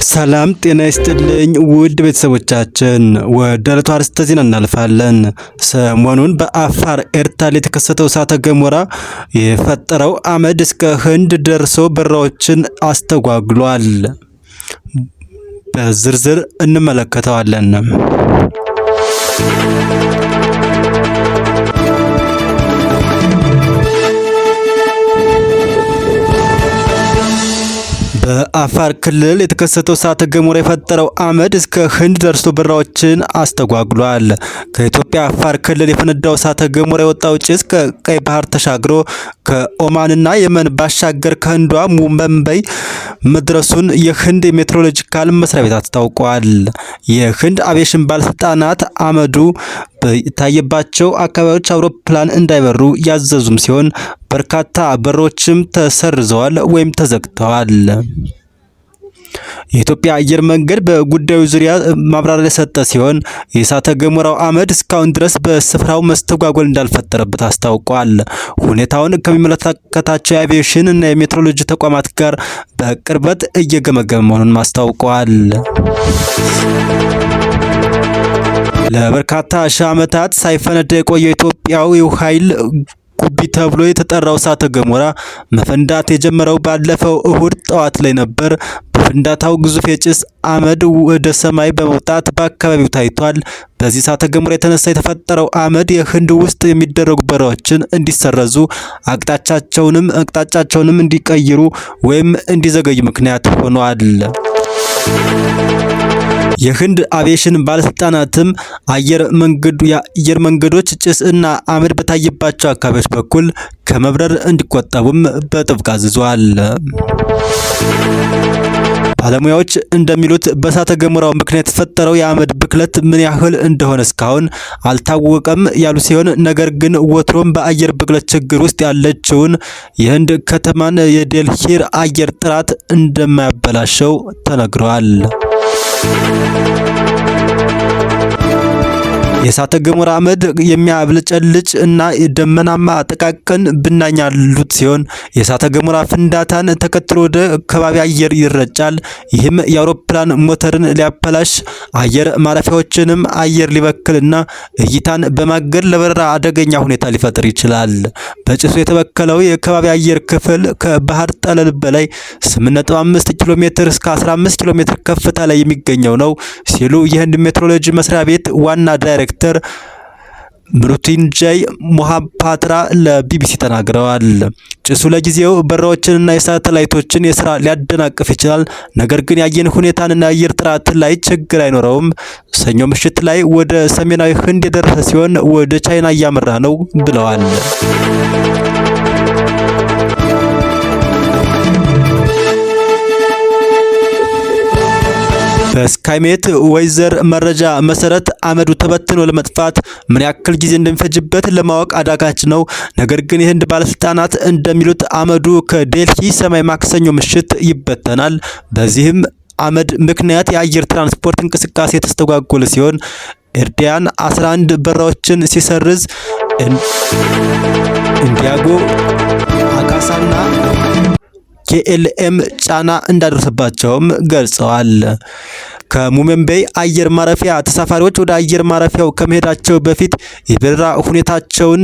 ሰላም ጤና ይስጥልኝ ውድ ቤተሰቦቻችን፣ ወደ ዕለቱ አርዕስተ ዜና እናልፋለን። ሰሞኑን በአፋር ኤርታሌ የተከሰተው እሳተ ገሞራ የፈጠረው አመድ እስከ ህንድ ደርሶ በረራዎችን አስተጓጉሏል። በዝርዝር እንመለከተዋለን። በአፋር ክልል የተከሰተው እሳተ ገሞራ የፈጠረው አመድ እስከ ህንድ ደርሶ በረራዎችን አስተጓጉሏል። ከኢትዮጵያ አፋር ክልል የፈነዳው እሳተ ገሞራ የወጣው ጭስ ከቀይ ባህር ተሻግሮ ከኦማንና የመን ባሻገር ከህንዷ ሙምባይ መድረሱን የህንድ የሜትሮሎጂካል መስሪያ ቤት አስታውቋል። የህንድ አቪዬሽን ባለስልጣናት አመዱ በታየባቸው አካባቢዎች አውሮፕላን እንዳይበሩ ያዘዙም ሲሆን በርካታ በሮችም ተሰርዘዋል ወይም ተዘግተዋል። የኢትዮጵያ አየር መንገድ በጉዳዩ ዙሪያ ማብራሪያ የሰጠ ሲሆን የእሳተ ገሞራው አመድ እስካሁን ድረስ በስፍራው መስተጓጎል እንዳልፈጠረበት አስታውቋል። ሁኔታውን ከሚመለከታቸው የአቪዬሽን እና የሜትሮሎጂ ተቋማት ጋር በቅርበት እየገመገመ መሆኑን አስታውቋል። ለበርካታ ሺህ ዓመታት ሳይፈነዳ የቆየው ኢትዮጵያዊው ኃይል ጉቢ ተብሎ የተጠራው እሳተ ገሞራ መፈንዳት የጀመረው ባለፈው እሁድ ጠዋት ላይ ነበር። በፍንዳታው ግዙፍ የጭስ አመድ ወደ ሰማይ በመውጣት በአካባቢው ታይቷል። በዚህ እሳተ ገሞራ የተነሳ የተፈጠረው አመድ የህንድ ውስጥ የሚደረጉ በረራዎችን እንዲሰረዙ፣ አቅጣጫቸውንም እንዲቀይሩ ወይም እንዲዘገዩ ምክንያት ሆኗል። የህንድ አቪዬሽን ባለስልጣናትም የአየር መንገዶች ጭስ እና አመድ በታየባቸው አካባቢዎች በኩል ከመብረር እንዲቆጠቡም በጥብቅ አዝዟል። ባለሙያዎች እንደሚሉት በእሳተ ገሞራው ምክንያት የተፈጠረው የአመድ ብክለት ምን ያህል እንደሆነ እስካሁን አልታወቀም ያሉ ሲሆን፣ ነገር ግን ወትሮም በአየር ብክለት ችግር ውስጥ ያለችውን የህንድ ከተማን የዴልሂ አየር ጥራት እንደማያበላሸው ተነግሯል። የእሳተ ገሞራ አመድ የሚያብለጨልጭ እና ደመናማ ጥቃቅን ብናኝ ያሉት ሲሆን የእሳተ ገሞራ ፍንዳታን ተከትሎ ወደ ከባቢ አየር ይረጫል። ይህም የአውሮፕላን ሞተርን ሊያበላሽ፣ አየር ማረፊያዎችንም አየር ሊበክልና እይታን በማገድ ለበረራ አደገኛ ሁኔታ ሊፈጥር ይችላል። በጭሱ የተበከለው የከባቢ አየር ክፍል ከባህር ጠለል በላይ 8.5 ኪሎ ሜትር እስከ 15 ኪሎ ሜትር ከፍታ ላይ የሚገኘው ነው ሲሉ የህንድ ሜትሮሎጂ መስሪያ ቤት ዋና ዳይሬክተር ምሩቱንጃይ ሞሃፓትራ ለቢቢሲ ተናግረዋል። ጭሱ ለጊዜው በረራዎችንና የሳተላይቶችን የስራ ሊያደናቅፍ ይችላል፣ ነገር ግን የአየር ሁኔታንና የአየር ጥራት ላይ ችግር አይኖረውም። ሰኞ ምሽት ላይ ወደ ሰሜናዊ ህንድ የደረሰ ሲሆን ወደ ቻይና እያመራ ነው ብለዋል። በስካይሜት ዌዘር መረጃ መሰረት አመዱ ተበትኖ ለመጥፋት ምን ያክል ጊዜ እንደሚፈጅበት ለማወቅ አዳጋች ነው። ነገር ግን የህንድ ባለስልጣናት እንደሚሉት አመዱ ከዴልሂ ሰማይ ማክሰኞ ምሽት ይበተናል። በዚህም አመድ ምክንያት የአየር ትራንስፖርት እንቅስቃሴ የተስተጓጎለ ሲሆን ኤርዲያን 11 በረራዎችን ሲሰርዝ ኢንዲያጎ፣ አካሳና ኬኤልኤም ጫና እንዳደረሰባቸውም ገልጸዋል። ከሙምባይ አየር ማረፊያ ተሳፋሪዎች ወደ አየር ማረፊያው ከመሄዳቸው በፊት የበረራ ሁኔታቸውን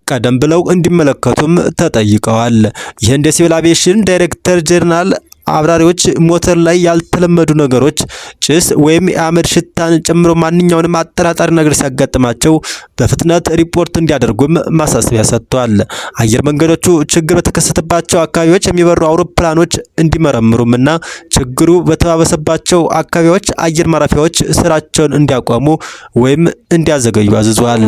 ቀደም ብለው እንዲመለከቱም ተጠይቀዋል። የህንድ ሲቪል አቪዬሽን ዳይሬክተር ጀነራል አብራሪዎች ሞተር ላይ ያልተለመዱ ነገሮች፣ ጭስ ወይም የአመድ ሽታን ጨምሮ ማንኛውንም አጠራጣሪ ነገር ሲያጋጥማቸው በፍጥነት ሪፖርት እንዲያደርጉም ማሳሰቢያ ሰጥቷል። አየር መንገዶቹ ችግር በተከሰተባቸው አካባቢዎች የሚበሩ አውሮፕላኖች እንዲመረምሩም እና ችግሩ በተባባሰባቸው አካባቢዎች አየር ማረፊያዎች ስራቸውን እንዲያቆሙ ወይም እንዲያዘገዩ አዝዟል።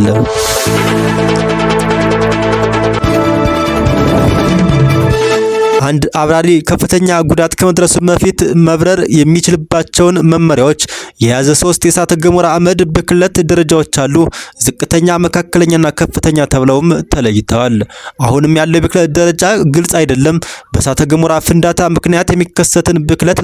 አንድ አብራሪ ከፍተኛ ጉዳት ከመድረሱ በፊት መብረር የሚችልባቸውን መመሪያዎች የያዘ 3 የእሳተ ገሞራ አመድ ብክለት ደረጃዎች አሉ። ዝቅተኛ፣ መካከለኛና ከፍተኛ ተብለውም ተለይተዋል። አሁንም ያለው የብክለት ደረጃ ግልጽ አይደለም። በእሳተ ገሞራ ፍንዳታ ምክንያት የሚከሰትን ብክለት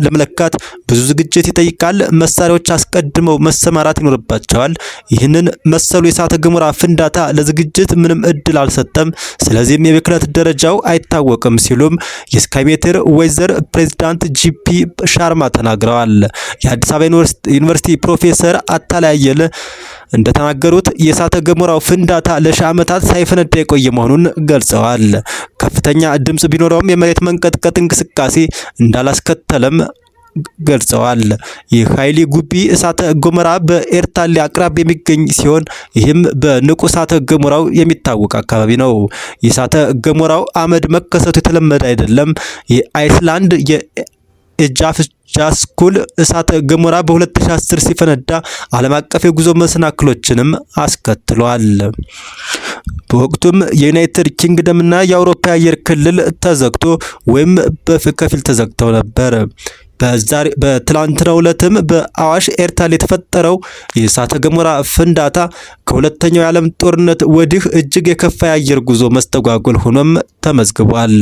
ለመለካት ብዙ ዝግጅት ይጠይቃል። መሳሪያዎች አስቀድመው መሰማራት ይኖርባቸዋል። ይህንን መሰሉ የእሳተ ገሞራ ፍንዳታ ለዝግጅት ምንም እድል አልሰጠም። ስለዚህም የብክለት ደረጃው አይታወቅም ሲሉም የስካይሜትር ዌዘር ፕሬዝዳንት ጂፒ ሻርማ ተናግረዋል። የአዲስ አበባ ዩኒቨርሲቲ ፕሮፌሰር አታላይ አየለ እንደተናገሩት የእሳተ ገሞራው ፍንዳታ ለሺህ ዓመታት ሳይፈነዳ የቆየ መሆኑን ገልጸዋል። ከፍተኛ ድምጽ ቢኖረውም የመሬት መንቀጥቀጥ እንቅስቃሴ እንዳላስከተለም ገልጸዋል። የኃይሊ ጉቢ እሳተ ገሞራ በኤርታሌ አቅራቢያ የሚገኝ ሲሆን ይህም በንቁ እሳተ ገሞራው የሚታወቅ አካባቢ ነው። የእሳተ ገሞራው አመድ መከሰቱ የተለመደ አይደለም። የአይስላንድ የኤጃፍጃስኩል እሳተ ገሞራ በ2010 ሲፈነዳ ዓለም አቀፍ የጉዞ መሰናክሎችንም አስከትሏል። በወቅቱም የዩናይትድ ኪንግደም እና የአውሮፓ አየር ክልል ተዘግቶ ወይም በከፊል ተዘግተው ነበር። በትላንትናው ዕለትም በአዋሽ ኤርታሌ የተፈጠረው የእሳተ ገሞራ ፍንዳታ ከሁለተኛው የዓለም ጦርነት ወዲህ እጅግ የከፋ የአየር ጉዞ መስተጓጎል ሆኖም ተመዝግቧል።